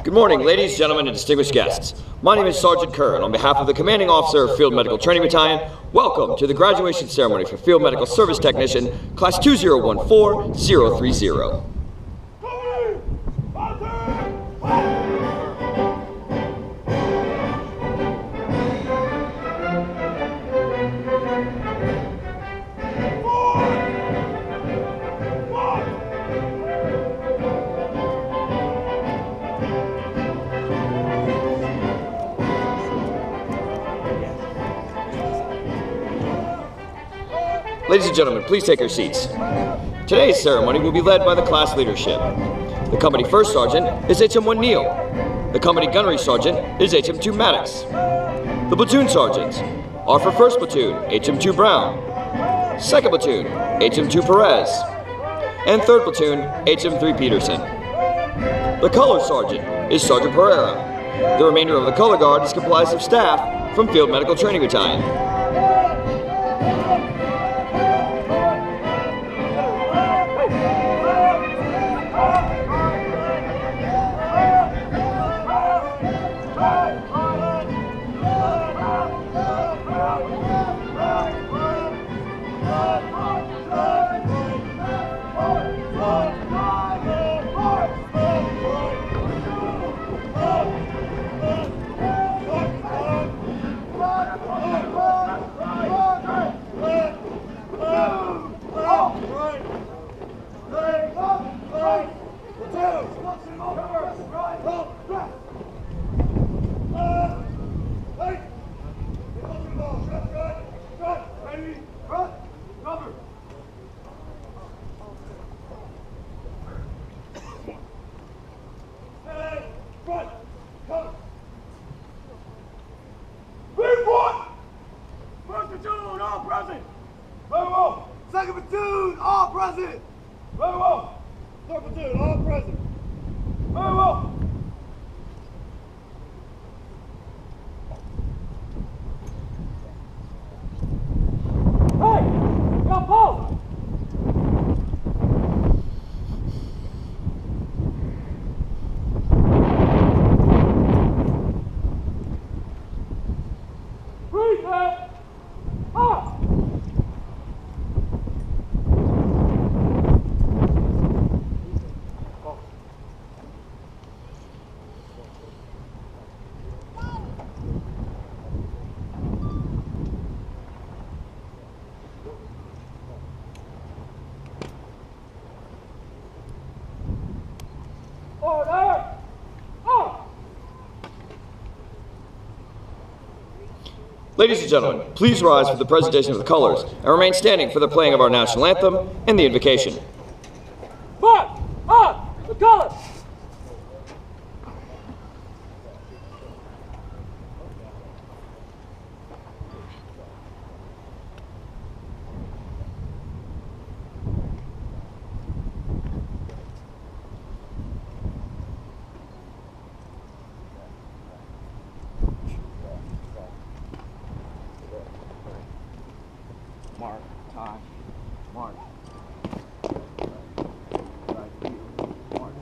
Good morning, ladies, gentlemen, and distinguished guests. My name is Sergeant Kerr, and on behalf of the Commanding Officer of Field Medical Training Battalion, welcome to the graduation ceremony for Field Medical Service Technician, Class 2014030. Ladies and gentlemen, please take your seats. Today's ceremony will be led by the class leadership. The company first sergeant is HM1 Neal. The company gunnery sergeant is HM2 Maddox. The platoon sergeants are for 1st Platoon, HM2 Brown, 2nd Platoon, HM2 Perez, and 3rd Platoon, HM3 Peterson. The color sergeant is Sergeant Pereira. The remainder of the color guard is comprised of staff from Field Medical Training Battalion. Second platoon, all present. Very well. Third platoon, all present. Very well. Hey, got pulse. Reset. Up. Order! Up! Ladies and gentlemen, please rise for the presentation of the colors and remain standing for the playing of our national anthem and the invocation. March! On! The colors! Mark, time, march. Right here, march.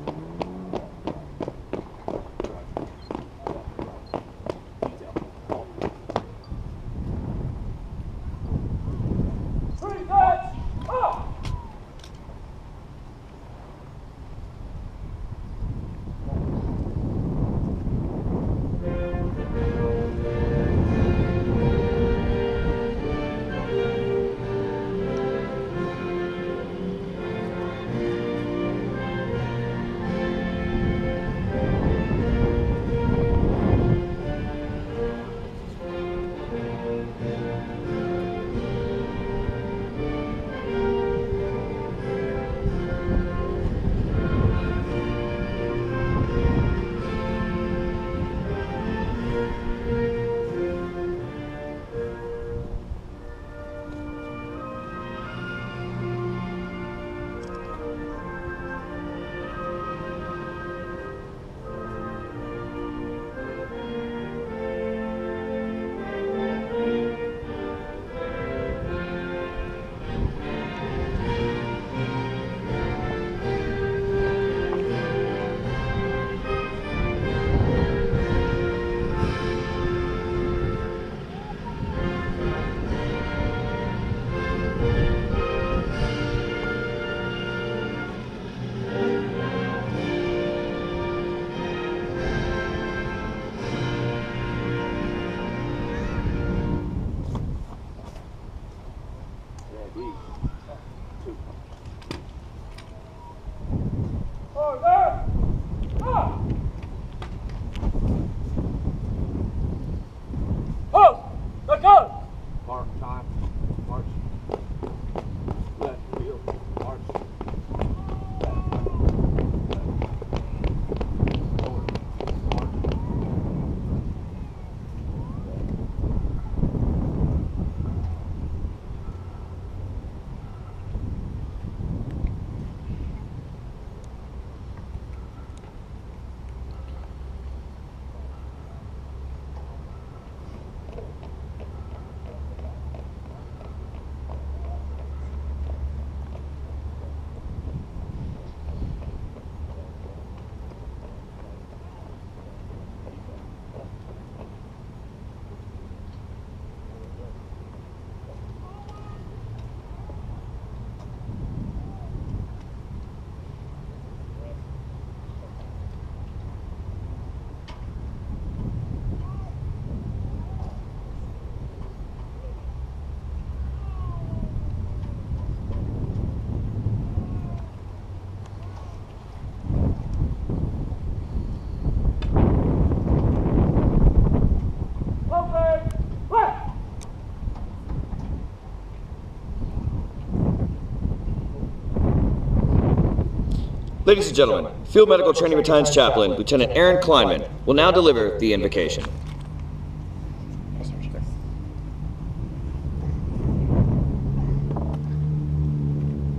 Ladies and gentlemen, Field Medical Training Battalion's chaplain, Lieutenant Aaron Kleinman, will now deliver the invocation.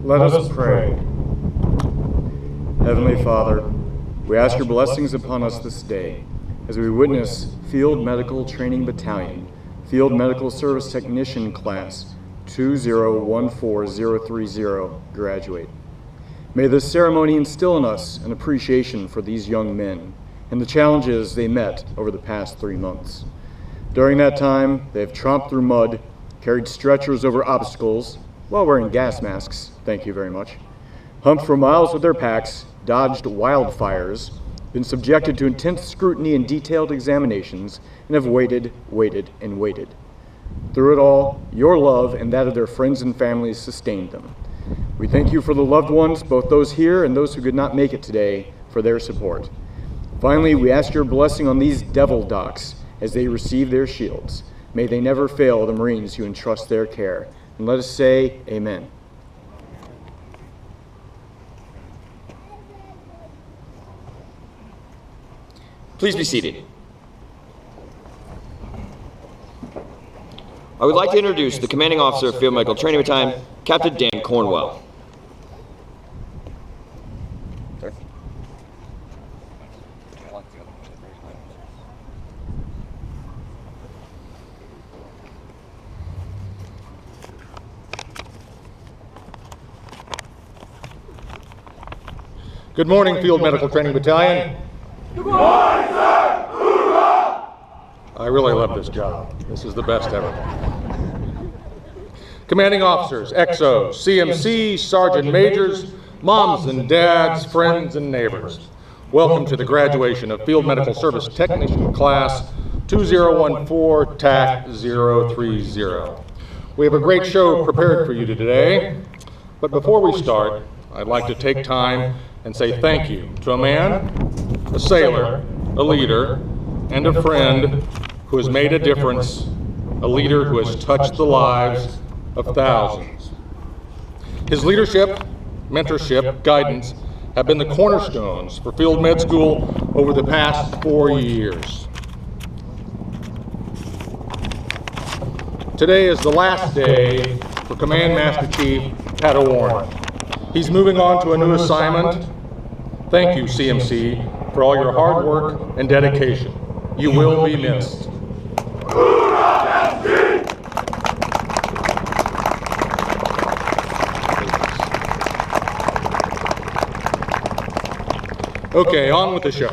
Let us pray. Heavenly Father, we ask your blessings upon us this day as we witness Field Medical Training Battalion, Field Medical Service Technician Class 2014030 graduate. May this ceremony instill in us an appreciation for these young men and the challenges they met over the past 3 months. During that time, they have tromped through mud, carried stretchers over obstacles while wearing gas masks, thank you very much, humped for miles with their packs, dodged wildfires, been subjected to intense scrutiny and detailed examinations, and have waited, and waited. Through it all, your love and that of their friends and families sustained them. We thank you for the loved ones, both those here and those who could not make it today, for their support. Finally, we ask your blessing on these devil docs as they receive their shields. May they never fail the Marines who entrust their care. And let us say, Amen. Please be seated. I would like to introduce the Commanding Officer of Field Medical Training Battalion, Captain Dan Cornwell. Sir. Good morning, Field Medical Training Battalion. Good morning, sir! Hoorah! I really love this job. This is the best ever. Commanding officers, XOs, CMCs, sergeant majors, moms and dads, friends and neighbors. Welcome to the graduation of Field Medical Service Technician Class 2014 TAC 030. We have a great show prepared for you today, but before we start, I'd like to take time and say thank you to a man, a sailor, a leader, and a friend who has made a difference, a leader who has touched the lives of thousands. His leadership, mentorship, guidance have been the cornerstones for Field Med School over the past 4 years. Today is the last day for Command Master Chief Pat Warren. He's moving on to a new assignment. Thank you, CMC, for all your hard work and dedication. You will be missed. Okay, on with the show.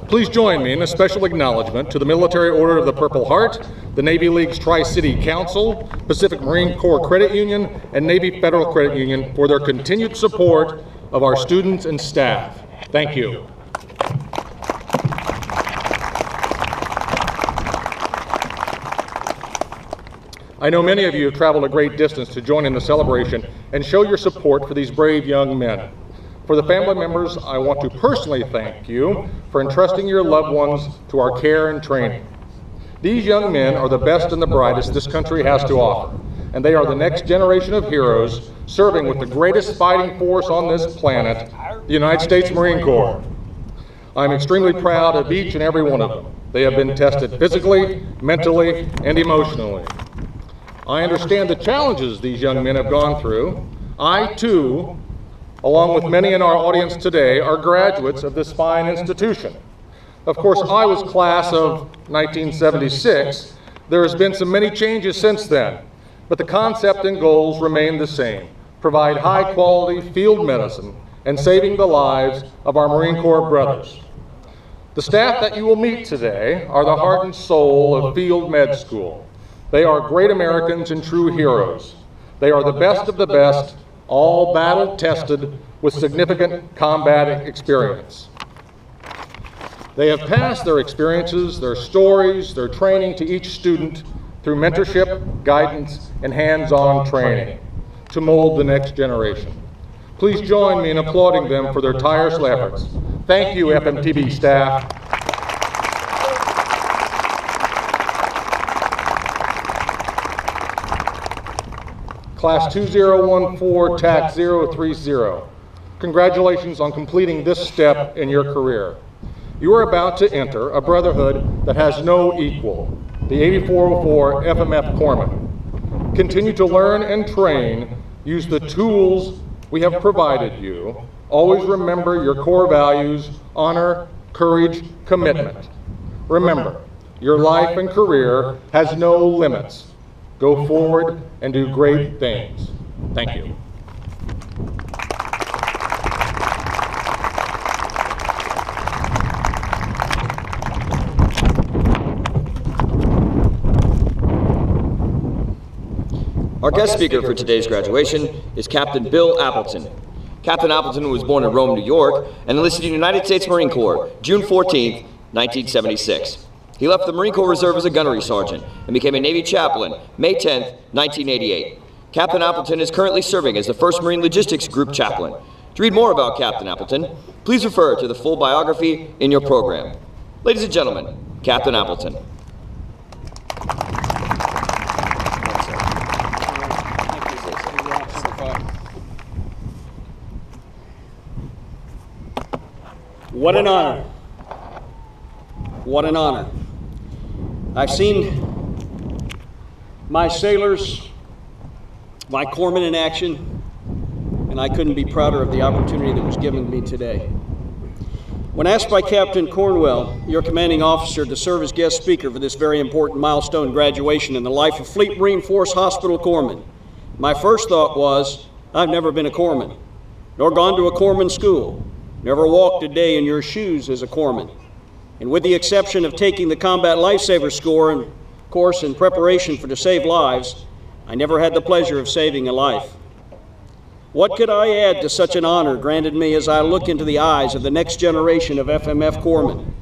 Please join me in a special acknowledgement to the Military Order of the Purple Heart, the Navy League's Tri-City Council, Pacific Marine Corps Credit Union, and Navy Federal Credit Union for their continued support of our students and staff. Thank you. I know many of you have traveled a great distance to join in the celebration and show your support for these brave young men. For the family members, I want to personally thank you for entrusting your loved ones to our care and training. These young men are the best and the brightest this country has to offer, and they are the next generation of heroes serving with the greatest fighting force on this planet, the United States Marine Corps. I'm extremely proud of each and every one of them. They have been tested physically, mentally, and emotionally. I understand the challenges these young men have gone through. I, too, along with many in our audience today, are graduates of this fine institution. Of course, I was class of 1976. There has been many changes since then, but the concept and goals remain the same. Provide high-quality field medicine and saving the lives of our Marine Corps brothers. The staff that you will meet today are the heart and soul of Field Med School. They are great Americans and true heroes. They are the best of the best, all battle-tested with significant combat experience. They have passed their experiences, their stories, their training to each student through mentorship, guidance, and hands-on training to mold the next generation. Please join me in applauding them for their tireless efforts. Thank you, FMTB staff. Class 2014 TAC 030. Congratulations on completing this step in your career. You are about to enter a brotherhood that has no equal, the 8404 FMF Corpsmen. Continue to learn and train, use the tools we have provided you. Always remember your core values: honor, courage, commitment. Remember, your life and career has no limits. Go forward and do great things. Thank you. Our guest speaker for today's graduation is Captain Bill Appleton. Captain Appleton was born in Rome, New York, and enlisted in the United States Marine Corps, June 14, 1976. He left the Marine Corps Reserve as a gunnery sergeant and became a Navy chaplain, May 10, 1988. Captain Appleton is currently serving as the 1st Marine Logistics Group chaplain. To read more about Captain Appleton, please refer to the full biography in your program. Ladies and gentlemen, Captain Appleton. What an honor. What an honor. I've seen my sailors, my corpsmen in action, and I couldn't be prouder of the opportunity that was given me today. When asked by Captain Cornwell, your commanding officer, to serve as guest speaker for this very important milestone graduation in the life of Fleet Marine Force Hospital Corpsman, my first thought was, I've never been a corpsman, nor gone to a corpsman school, never walked a day in your shoes as a corpsman. And with the exception of taking the Combat Lifesaver course in preparation for To Save Lives, I never had the pleasure of saving a life. What could I add to such an honor granted me as I look into the eyes of the next generation of FMF corpsmen?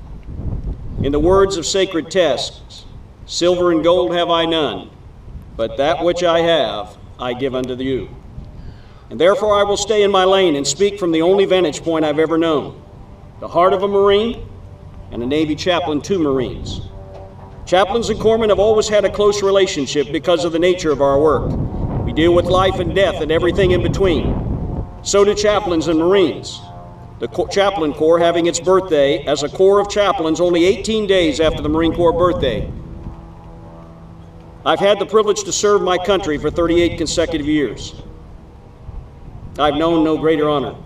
In the words of sacred texts, silver and gold have I none, but that which I have, I give unto you. And therefore I will stay in my lane and speak from the only vantage point I've ever known, the heart of a Marine and a Navy chaplain to Marines. Chaplains and corpsmen have always had a close relationship because of the nature of our work. We deal with life and death and everything in between. So do chaplains and Marines. The Chaplain Corps having its birthday as a Corps of Chaplains only 18 days after the Marine Corps birthday. I've had the privilege to serve my country for 38 consecutive years. I've known no greater honor.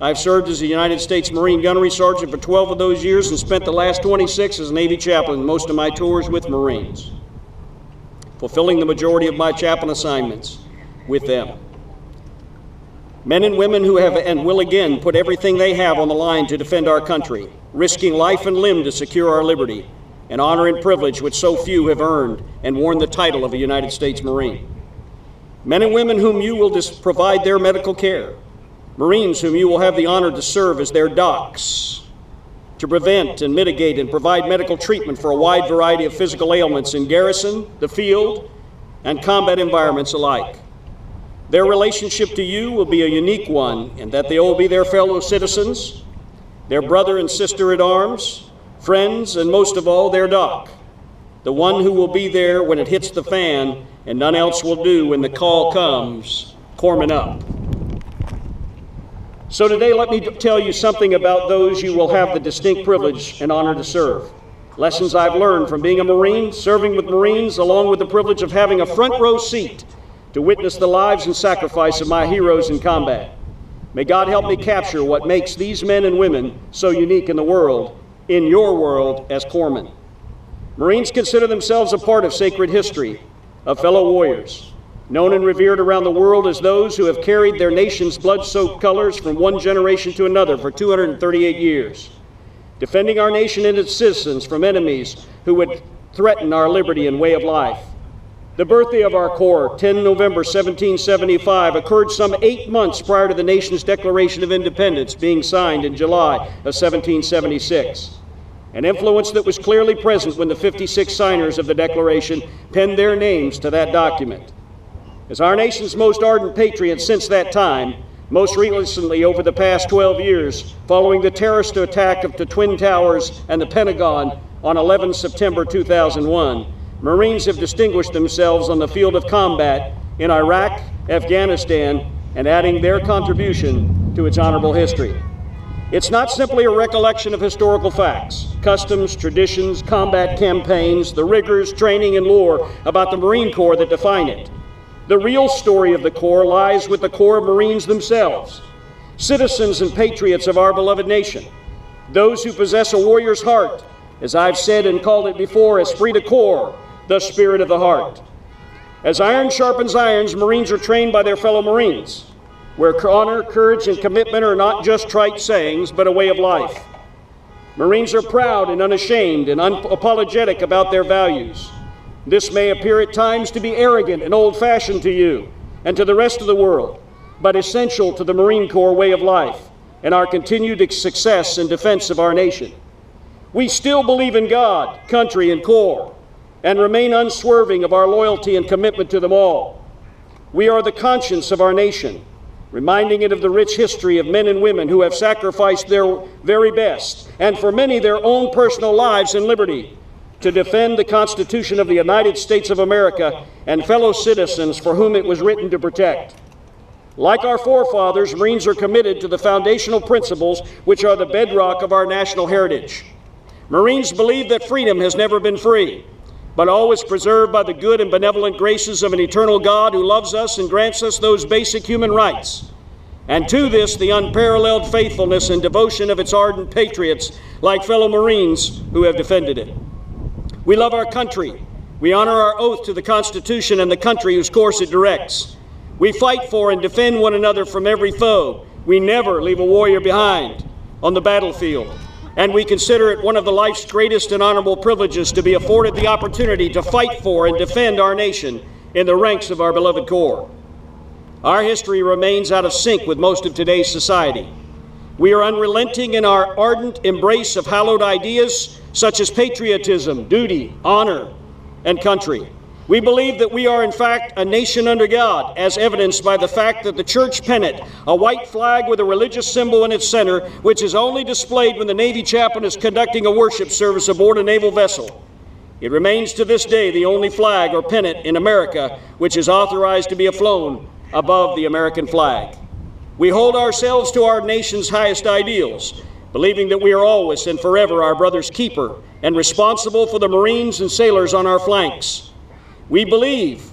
I've served as a United States Marine Gunnery Sergeant for 12 of those years and spent the last 26 as Navy chaplain, most of my tours with Marines, fulfilling the majority of my chaplain assignments with them. Men and women who have and will again put everything they have on the line to defend our country, risking life and limb to secure our liberty, an honor and privilege which so few have earned and worn the title of a United States Marine. Men and women whom you will provide their medical care, Marines whom you will have the honor to serve as their docs, to prevent and mitigate and provide medical treatment for a wide variety of physical ailments in garrison, the field, and combat environments alike. Their relationship to you will be a unique one in that they will be their fellow citizens, their brother and sister at arms, friends, and most of all, their doc, the one who will be there when it hits the fan and none else will do when the call comes, corpsman up. So today, let me tell you something about those you will have the distinct privilege and honor to serve. Lessons I've learned from being a Marine, serving with Marines, along with the privilege of having a front row seat to witness the lives and sacrifice of my heroes in combat. May God help me capture what makes these men and women so unique in the world, in your world as corpsmen. Marines consider themselves a part of sacred history, of fellow warriors, known and revered around the world as those who have carried their nation's blood-soaked colors from one generation to another for 238 years, defending our nation and its citizens from enemies who would threaten our liberty and way of life. The birthday of our Corps, 10 November 1775, occurred some 8 months prior to the nation's Declaration of Independence being signed in July of 1776. An influence that was clearly present when the 56 signers of the Declaration penned their names to that document. As our nation's most ardent patriots since that time, most recently over the past 12 years, following the terrorist attack of the Twin Towers and the Pentagon on 11 September 2001, Marines have distinguished themselves on the field of combat in Iraq, Afghanistan, and adding their contribution to its honorable history. It's not simply a recollection of historical facts, customs, traditions, combat campaigns, the rigors, training, and lore about the Marine Corps that define it. The real story of the Corps lies with the Corps of Marines themselves, citizens and patriots of our beloved nation, those who possess a warrior's heart, as I've said and called it before, esprit de corps, the spirit of the heart. As iron sharpens irons, Marines are trained by their fellow Marines, where honor, courage, and commitment are not just trite sayings, but a way of life. Marines are proud and unashamed and unapologetic about their values. This may appear at times to be arrogant and old-fashioned to you and to the rest of the world, but essential to the Marine Corps way of life and our continued success and defense of our nation. We still believe in God, country, and Corps, and remain unswerving of our loyalty and commitment to them all. We are the conscience of our nation, reminding it of the rich history of men and women who have sacrificed their very best, and for many their own personal lives and liberty, to defend the Constitution of the United States of America and fellow citizens for whom it was written to protect. Like our forefathers, Marines are committed to the foundational principles which are the bedrock of our national heritage. Marines believe that freedom has never been free, but always preserved by the good and benevolent graces of an eternal God who loves us and grants us those basic human rights. And to this, the unparalleled faithfulness and devotion of its ardent patriots, like fellow Marines who have defended it. We love our country. We honor our oath to the Constitution and the country whose course it directs. We fight for and defend one another from every foe. We never leave a warrior behind on the battlefield. And we consider it one of the life's greatest and honorable privileges to be afforded the opportunity to fight for and defend our nation in the ranks of our beloved Corps. Our history remains out of sync with most of today's society. We are unrelenting in our ardent embrace of hallowed ideas such as patriotism, duty, honor, and country. We believe that we are in fact a nation under God, as evidenced by the fact that the church pennant, a white flag with a religious symbol in its center, which is only displayed when the Navy chaplain is conducting a worship service aboard a naval vessel. It remains to this day the only flag or pennant in America which is authorized to be flown above the American flag. We hold ourselves to our nation's highest ideals, believing that we are always and forever our brother's keeper and responsible for the Marines and sailors on our flanks. We believe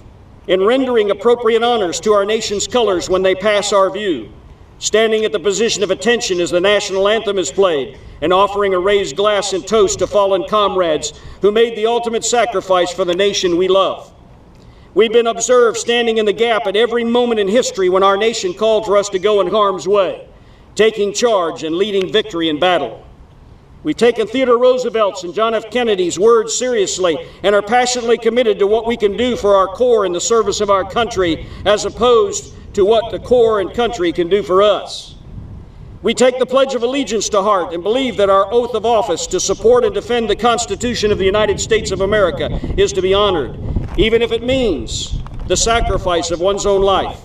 in rendering appropriate honors to our nation's colors when they pass our view, standing at the position of attention as the national anthem is played, and offering a raised glass and toast to fallen comrades who made the ultimate sacrifice for the nation we love. We've been observed standing in the gap at every moment in history when our nation called for us to go in harm's way, taking charge and leading victory in battle. We've taken Theodore Roosevelt's and John F. Kennedy's words seriously and are passionately committed to what we can do for our Corps in the service of our country, as opposed to what the Corps and country can do for us. We take the Pledge of Allegiance to heart and believe that our oath of office to support and defend the Constitution of the United States of America is to be honored, even if it means the sacrifice of one's own life.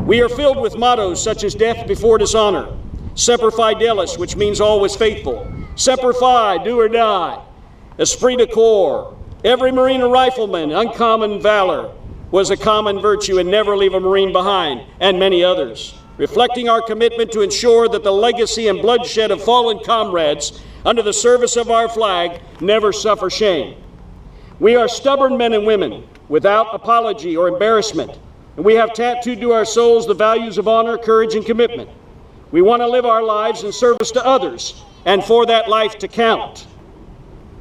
We are filled with mottos such as death before dishonor, Semper Fidelis, which means always faithful, Semper Fi, do or die, esprit de corps, every Marine or rifleman, uncommon valor was a common virtue and never leave a Marine behind, and many others, reflecting our commitment to ensure that the legacy and bloodshed of fallen comrades under the service of our flag never suffer shame. We are stubborn men and women without apology or embarrassment, and we have tattooed to our souls the values of honor, courage, and commitment. We want to live our lives in service to others, and for that life to count.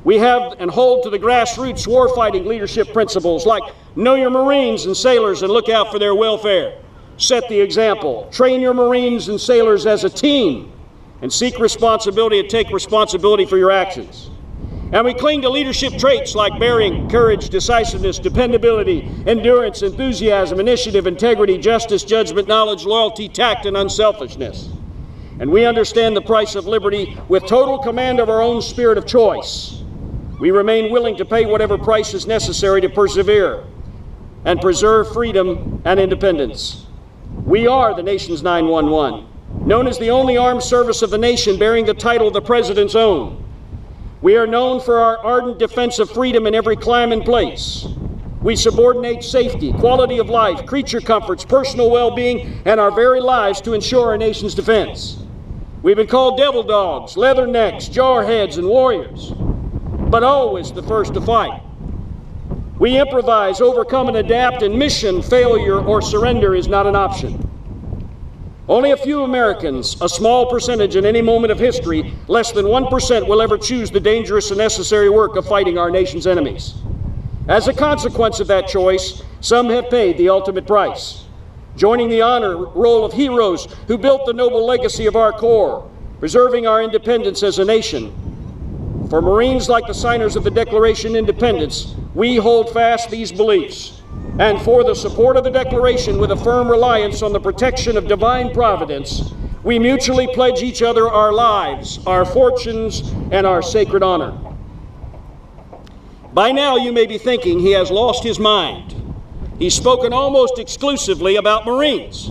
We have and hold to the grassroots warfighting leadership principles like know your Marines and sailors and look out for their welfare. Set the example. Train your Marines and sailors as a team and seek responsibility and take responsibility for your actions. And we cling to leadership traits like bearing, courage, decisiveness, dependability, endurance, enthusiasm, initiative, integrity, justice, judgment, knowledge, loyalty, tact, and unselfishness. And we understand the price of liberty with total command of our own spirit of choice. We remain willing to pay whatever price is necessary to persevere and preserve freedom and independence. We are the nation's 911, known as the only armed service of the nation bearing the title the President's own. We are known for our ardent defense of freedom in every clime and place. We subordinate safety, quality of life, creature comforts, personal well-being, and our very lives to ensure our nation's defense. We've been called devil dogs, leathernecks, jarheads, and warriors, but always the first to fight. We improvise, overcome, and adapt, and mission, failure, or surrender is not an option. Only a few Americans, a small percentage in any moment of history, less than 1%, will ever choose the dangerous and necessary work of fighting our nation's enemies. As a consequence of that choice, some have paid the ultimate price, joining the honor roll of heroes who built the noble legacy of our Corps, preserving our independence as a nation. For Marines like the signers of the Declaration of Independence, we hold fast these beliefs. And for the support of the Declaration with a firm reliance on the protection of divine providence, we mutually pledge each other our lives, our fortunes, and our sacred honor. By now you may be thinking he has lost his mind. He's spoken almost exclusively about Marines.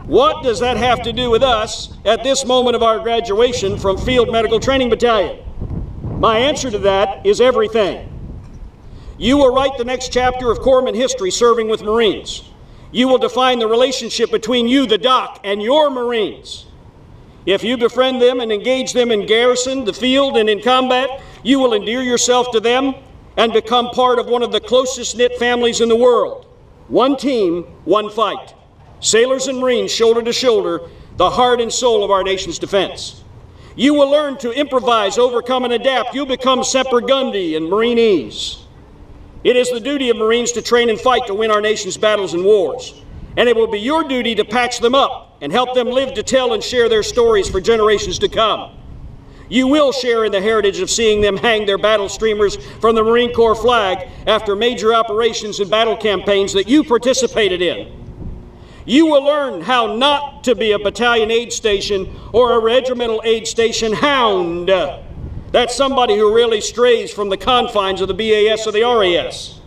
What does that have to do with us at this moment of our graduation from Field Medical Training Battalion? My answer to that is everything. You will write the next chapter of corpsman history serving with Marines. You will define the relationship between you, the doc, and your Marines. If you befriend them and engage them in garrison, the field, and in combat, you will endear yourself to them and become part of one of the closest knit families in the world. One team, one fight. Sailors and Marines shoulder to shoulder, the heart and soul of our nation's defense. You will learn to improvise, overcome, and adapt. You'll become Semper Gundi and Marinese. It is the duty of Marines to train and fight to win our nation's battles and wars. And it will be your duty to patch them up and help them live to tell and share their stories for generations to come. You will share in the heritage of seeing them hang their battle streamers from the Marine Corps flag after major operations and battle campaigns that you participated in. You will learn how not to be a battalion aid station or a regimental aid station hound. That's somebody who really strays from the confines of the BAS or the RAS.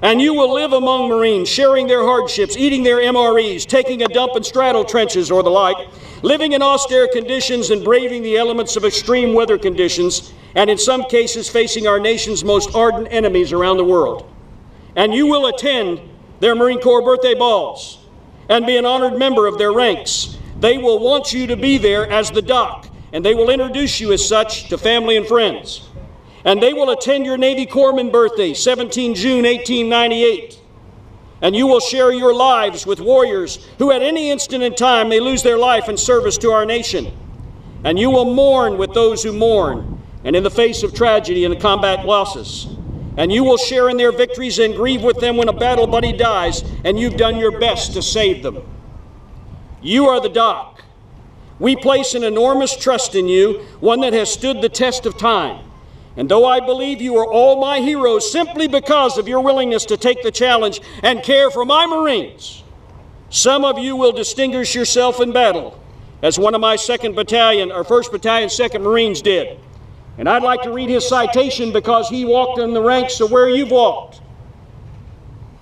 And you will live among Marines, sharing their hardships, eating their MREs, taking a dump in straddle trenches or the like, living in austere conditions and braving the elements of extreme weather conditions, and in some cases facing our nation's most ardent enemies around the world. And you will attend their Marine Corps birthday balls and be an honored member of their ranks. They will want you to be there as the doc, and they will introduce you as such to family and friends. And they will attend your Navy Corpsman birthday, 17 June 1898. And you will share your lives with warriors who at any instant in time may lose their life in service to our nation. And you will mourn with those who mourn, and in the face of tragedy and combat losses. And you will share in their victories and grieve with them when a battle buddy dies and you've done your best to save them. You are the doc. We place an enormous trust in you, one that has stood the test of time. And though I believe you are all my heroes simply because of your willingness to take the challenge and care for my Marines, some of you will distinguish yourself in battle, as one of my 2nd Battalion, or 1st Battalion, 2nd Marines did. And I'd like to read his citation because he walked in the ranks of where you've walked.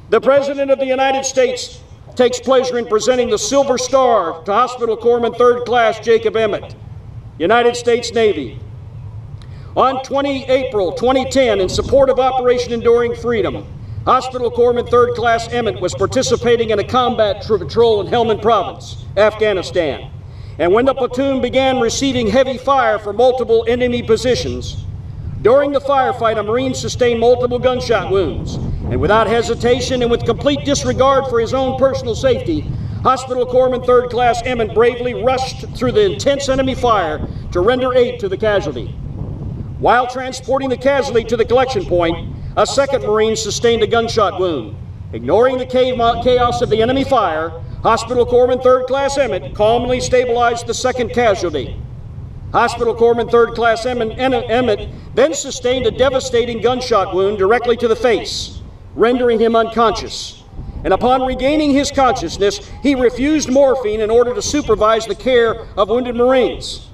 The President of the United States takes pleasure in presenting the Silver Star to Hospital Corpsman 3rd Class Jacob Emmett, United States Navy. On 20 April 2010, in support of Operation Enduring Freedom, Hospital Corpsman 3rd Class Emmett was participating in a combat patrol in Helmand Province, Afghanistan. And when the platoon began receiving heavy fire from multiple enemy positions, during the firefight, a Marine sustained multiple gunshot wounds. And without hesitation and with complete disregard for his own personal safety, Hospital Corpsman 3rd Class Emmett bravely rushed through the intense enemy fire to render aid to the casualty. While transporting the casualty to the collection point, a 2nd Marine sustained a gunshot wound. Ignoring the chaos of the enemy fire, Hospital Corpsman 3rd Class Emmett calmly stabilized the 2nd casualty. Hospital Corpsman 3rd Class Emmett then sustained a devastating gunshot wound directly to the face, rendering him unconscious. And upon regaining his consciousness, he refused morphine in order to supervise the care of wounded Marines.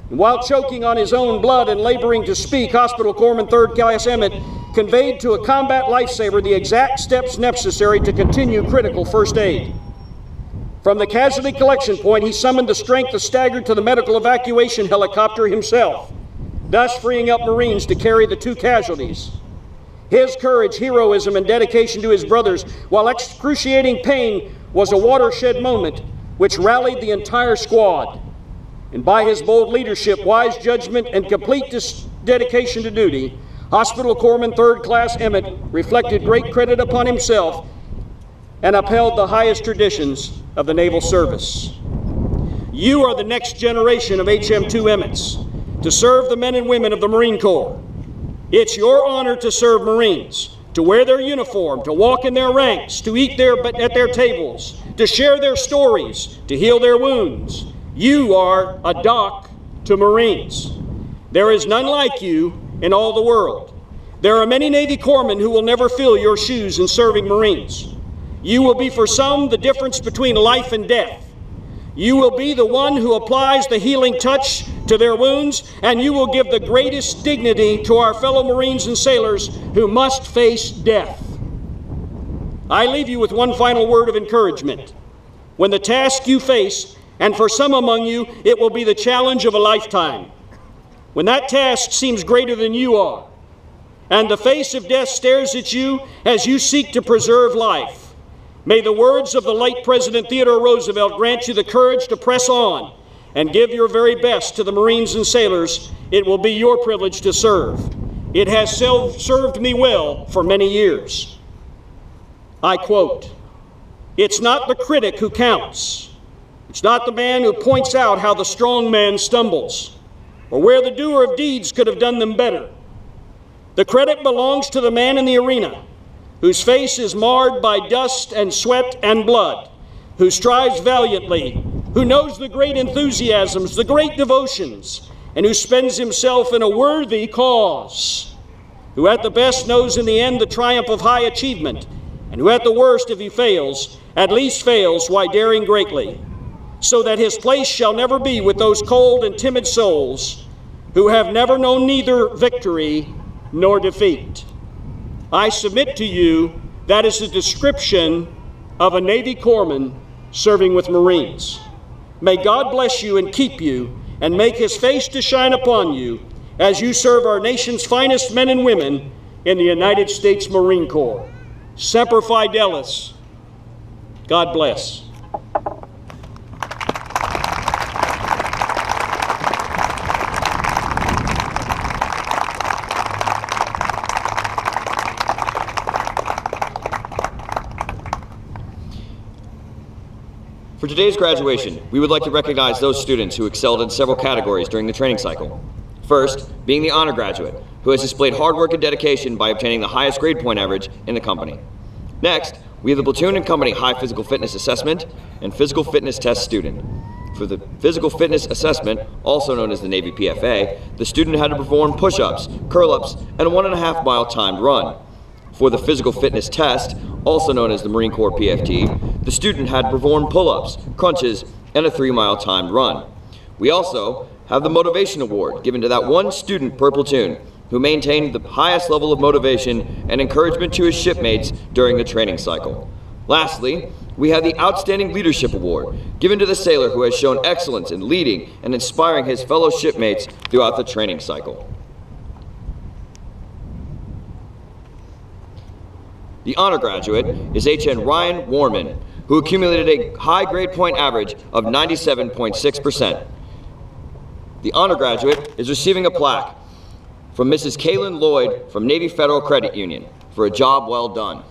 And while choking on his own blood and laboring to speak, Hospital Corpsman 3rd Class Emmett conveyed to a combat lifesaver the exact steps necessary to continue critical first aid. From the casualty collection point, he summoned the strength of staggered to the medical evacuation helicopter himself, thus freeing up Marines to carry the 2 casualties. His courage, heroism, and dedication to his brothers, while excruciating pain, was a watershed moment which rallied the entire squad. And by his bold leadership, wise judgment, and complete dedication to duty, Hospital Corpsman 3rd Class Emmett reflected great credit upon himself and upheld the highest traditions of the naval service. You are the next generation of HM2 Emmets to serve the men and women of the Marine Corps. It's your honor to serve Marines, to wear their uniform, to walk in their ranks, to eat at their tables, to share their stories, to heal their wounds. You are a doc to Marines. There is none like you in all the world. There are many Navy corpsmen who will never fill your shoes in serving Marines. You will be for some the difference between life and death. You will be the one who applies the healing touch to their wounds, and you will give the greatest dignity to our fellow Marines and sailors who must face death. I leave you with one final word of encouragement. When the task you face, and for some among you, it will be the challenge of a lifetime. When that task seems greater than you are, and the face of death stares at you as you seek to preserve life, may the words of the late President Theodore Roosevelt grant you the courage to press on and give your very best to the Marines and sailors it will be your privilege to serve. It has served me well for many years. I quote, "It's not the critic who counts. It's not the man who points out how the strong man stumbles, or where the doer of deeds could have done them better. The credit belongs to the man in the arena, whose face is marred by dust and sweat and blood, who strives valiantly, who knows the great enthusiasms, the great devotions, and who spends himself in a worthy cause, who at the best knows in the end the triumph of high achievement, and who at the worst, if he fails, at least fails while daring greatly, so that his place shall never be with those cold and timid souls who have never known neither victory nor defeat." I submit to you that is the description of a Navy corpsman serving with Marines. May God bless you and keep you, and make his face to shine upon you as you serve our nation's finest men and women in the United States Marine Corps. Semper Fidelis. God bless. For today's graduation, we would like to recognize those students who excelled in several categories during the training cycle. First, being the honor graduate, who has displayed hard work and dedication by obtaining the highest grade point average in the company. Next, we have the platoon and company high physical fitness assessment and physical fitness test student. For the physical fitness assessment, also known as the Navy PFA, the student had to perform push-ups, curl-ups, and a 1.5 mile timed run. For the physical fitness test, also known as the Marine Corps PFT, the student had to perform pull-ups, crunches, and a 3 mile timed run. We also have the motivation award given to that one student per platoon who maintained the highest level of motivation and encouragement to his shipmates during the training cycle. Lastly, we have the Outstanding Leadership Award given to the sailor who has shown excellence in leading and inspiring his fellow shipmates throughout the training cycle. The honor graduate is HN Ryan Warman, who accumulated a high grade point average of 97.6%. The honor graduate is receiving a plaque from Mrs. Kaylin Lloyd from Navy Federal Credit Union for a job well done.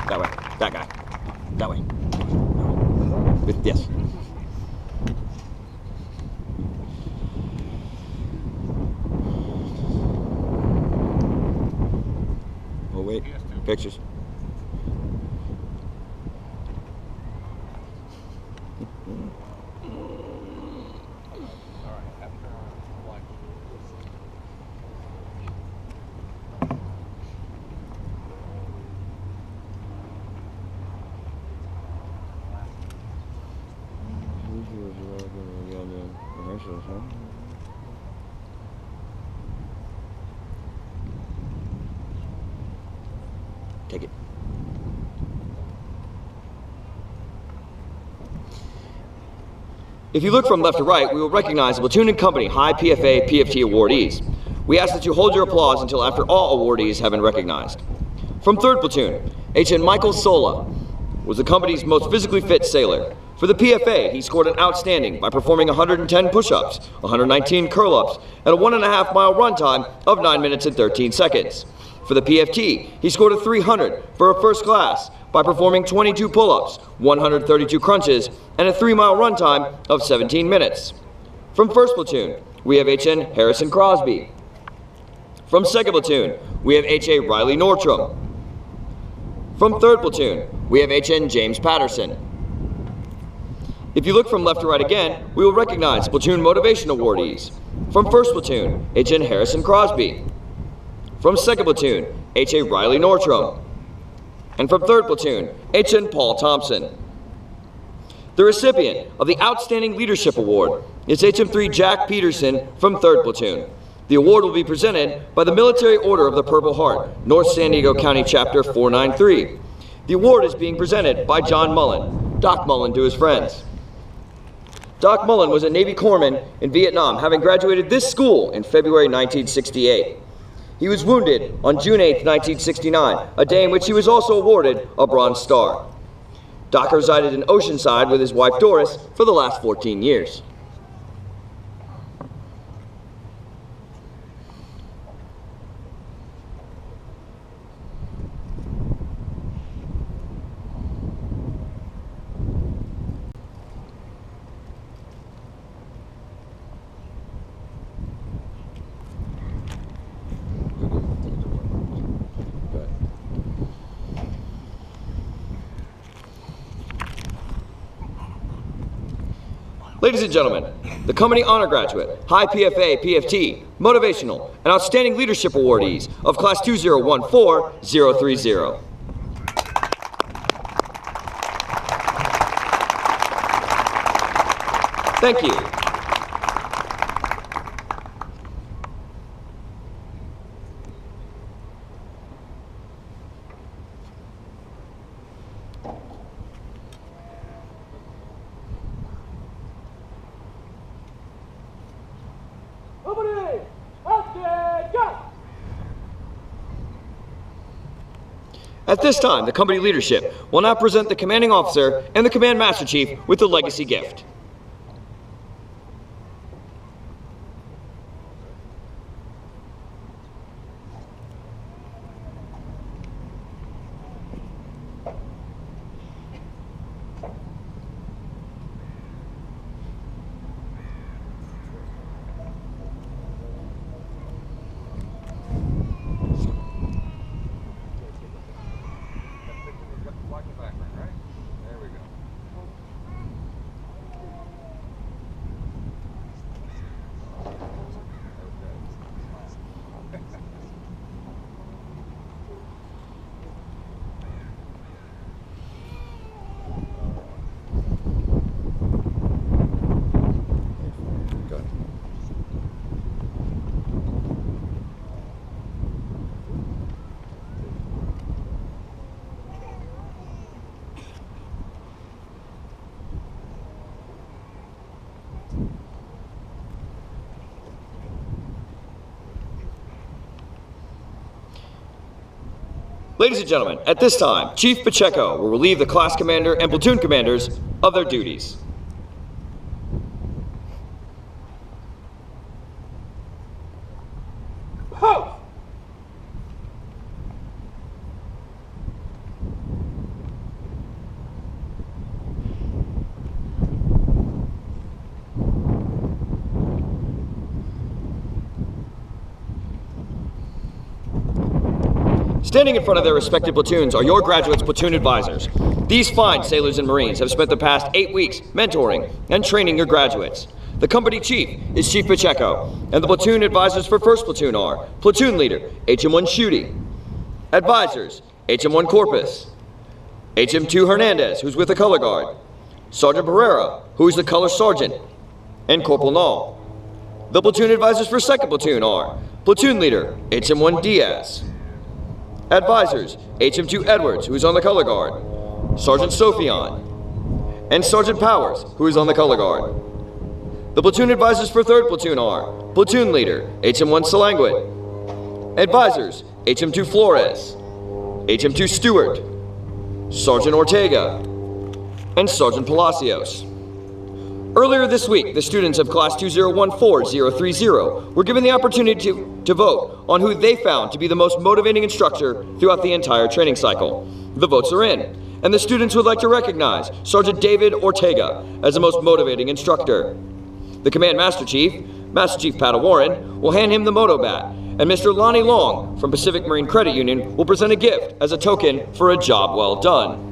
That way, that guy, that way. Yes. Oh wait, pictures. Take it. If you look from left to right, we will recognize the platoon and company high PFA, PFT awardees. We ask that you hold your applause until after all awardees have been recognized. From 3rd Platoon, HN Michael Sola was the company's most physically fit sailor. For the PFA, he scored an outstanding by performing 110 push-ups, 119 curl-ups, and a 1.5-mile run time of 9 minutes and 13 seconds. For the PFT, he scored a 300 for a first class by performing 22 pull-ups, 132 crunches, and a 3-mile run time of 17 minutes. From 1st Platoon, we have HN Harrison Crosby. From 2nd Platoon, we have HA Riley Nordstrom. From 3rd Platoon, we have HN James Patterson. If you look from left to right again, we will recognize Platoon Motivation Awardees. From 1st Platoon, HN Harrison Crosby. From 2nd Platoon, HA Riley Nordstrom. And from 3rd Platoon, HN Paul Thompson. The recipient of the Outstanding Leadership Award is HM3 Jack Peterson from 3rd Platoon. The award will be presented by the Military Order of the Purple Heart, North San Diego County Chapter 493. The award is being presented by John Mullen, Doc Mullen to his friends. Doc Mullen was a Navy corpsman in Vietnam, having graduated this school in February 1968. He was wounded on June 8, 1969, a day in which he was also awarded a Bronze Star. Doc resided in Oceanside with his wife Doris for the last 14 years. Ladies and gentlemen, the company honor graduate, high PFA, PFT, motivational, and outstanding leadership awardees of Class 2014030. Thank you. At this time, the company leadership will now present the commanding officer and the command master chief with the legacy gift. Ladies and gentlemen, at this time, Chief Pacheco will relieve the class commander and platoon commanders of their duties. Post! Standing in front of their respective platoons are your graduates' platoon advisors. These fine sailors and Marines have spent the past 8 weeks mentoring and training your graduates. The company chief is Chief Pacheco, and the platoon advisors for 1st Platoon are Platoon Leader, HM1 Schutte, Advisors, HM1 Corpus, HM2 Hernandez, who's with the Color Guard, Sergeant Pereira, who is the Color Sergeant, and Corporal Nall. The platoon advisors for 2nd Platoon are Platoon Leader, HM1 Diaz, Advisors, HM2 Edwards, who is on the Color Guard, Sergeant Sophion, and Sergeant Powers, who is on the Color Guard. The platoon advisors for 3rd Platoon are Platoon Leader, HM1 Salanguit. Advisors, HM2 Flores, HM2 Stewart, Sergeant Ortega, and Sergeant Palacios. Earlier this week, the students of Class 2014030 were given the opportunity to vote on who they found to be the most motivating instructor throughout the entire training cycle. The votes are in, and the students would like to recognize Sergeant David Ortega as the most motivating instructor. The Command Master Chief Pat Warren, will hand him the moto bat, and Mr. Lonnie Long from Pacific Marine Credit Union will present a gift as a token for a job well done.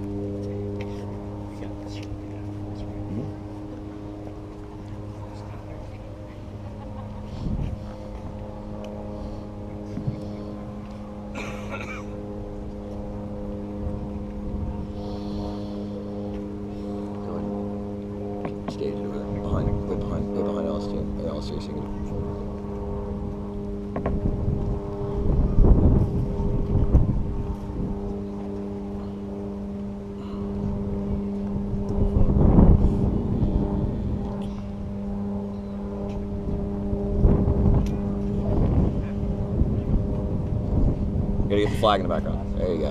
Gotta get the flag in the background. There you go.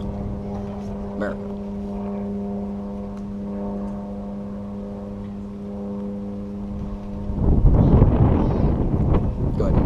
America. Go ahead.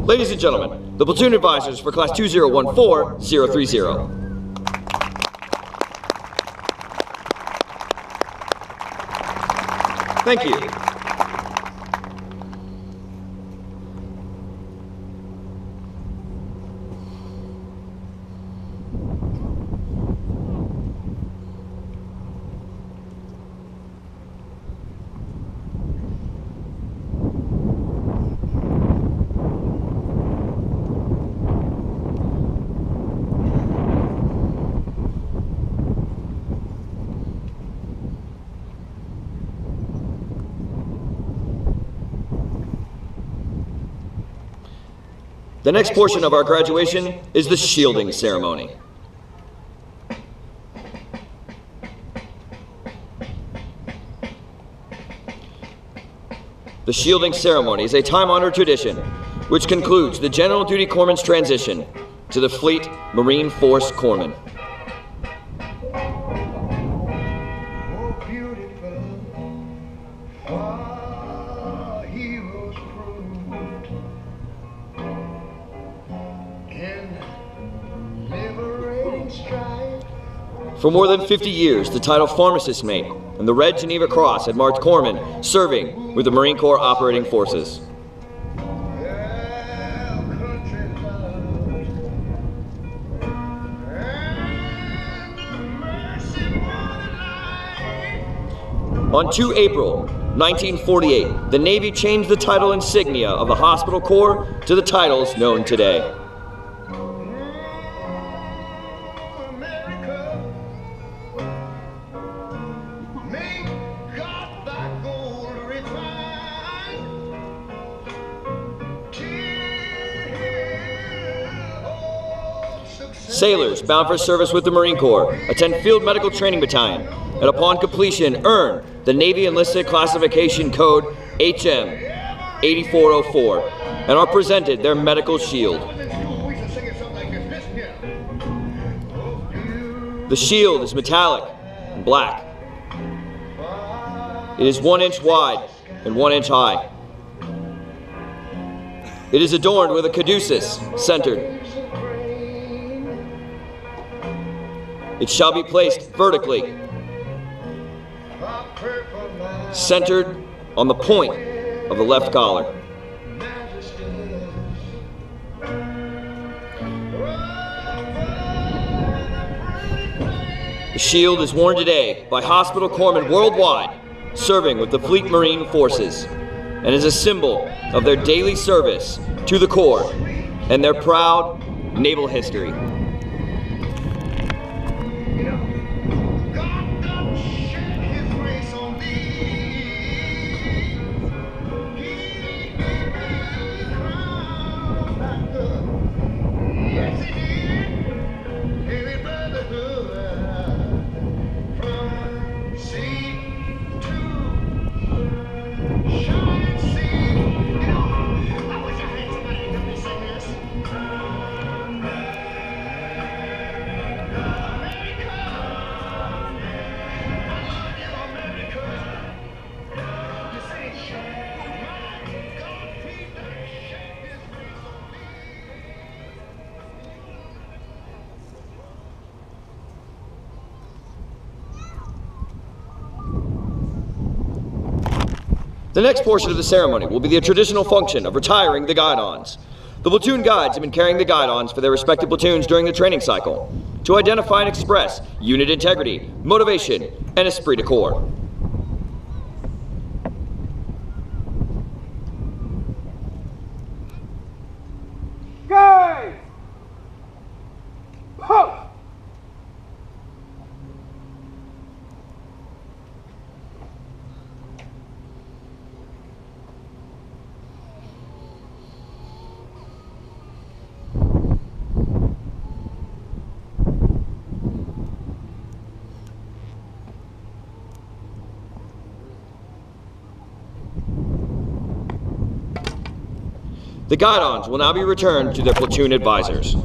Ladies and gentlemen, the platoon advisors for Class 2014030. Thank you. The next portion of our graduation is the shielding ceremony. The shielding ceremony is a time-honored tradition which concludes the General Duty Corpsman's transition to the Fleet Marine Force Corpsman. For more than 50 years, the title Pharmacist Mate and the Red Geneva Cross had marked corpsmen serving with the Marine Corps Operating Forces. On 2 April 1948, the Navy changed the title insignia of the Hospital Corps to the titles known today. Sailors bound for service with the Marine Corps attend Field Medical Training Battalion and upon completion earn the Navy Enlisted Classification Code HM 8404 and are presented their medical shield. The shield is metallic and black. It is 1 inch wide and 1 inch high. It is adorned with a caduceus centered. It shall be placed vertically, centered on the point of the left collar. The shield is worn today by hospital corpsmen worldwide serving with the Fleet Marine Forces and is a symbol of their daily service to the Corps and their proud naval history. The next portion of the ceremony will be the traditional function of retiring the guidons. The platoon guides have been carrying the guidons for their respective platoons during the training cycle to identify and express unit integrity, motivation, and esprit de corps. Guys! Post! The guidons will now be returned to their platoon advisors.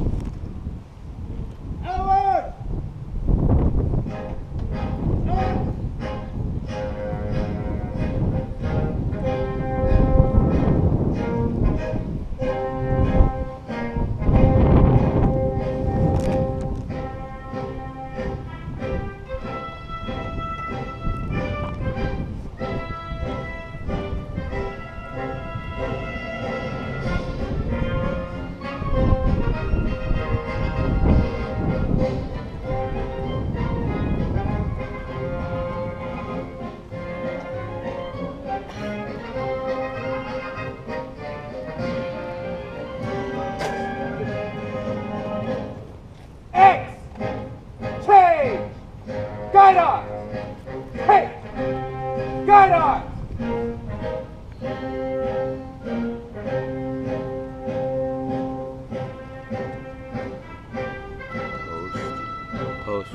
Post.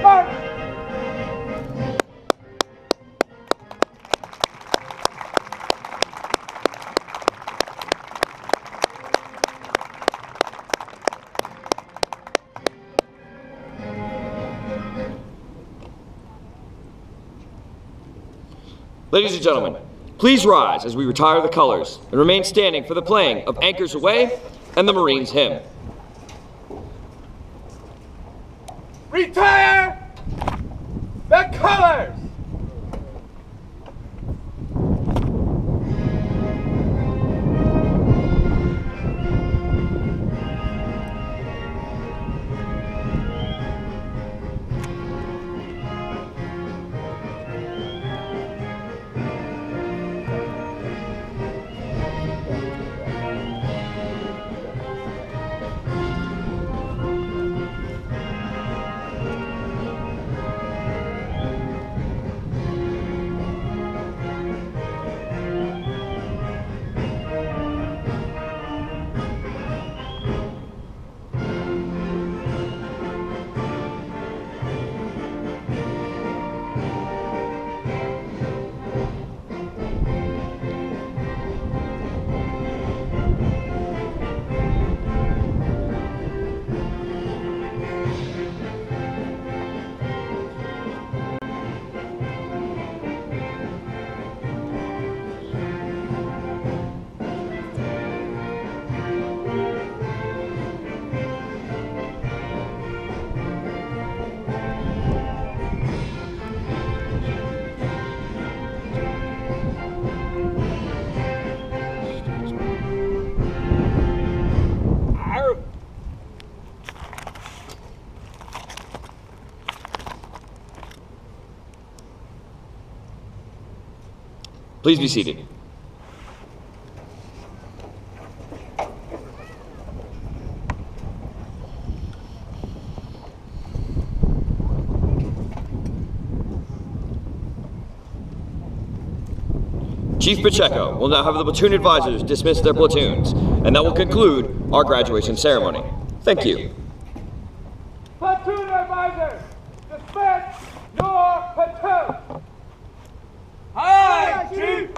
March. Ladies and gentlemen, please rise as we retire the colors and remain standing for the playing of Anchors Aweigh and the Marines Hymn. Retire the colors! Please be seated. Chief Pacheco will now have the platoon advisors dismiss their platoons, and that will conclude our graduation ceremony. Thank you. Platoon advisors, dismiss your platoon! Hi, Chief!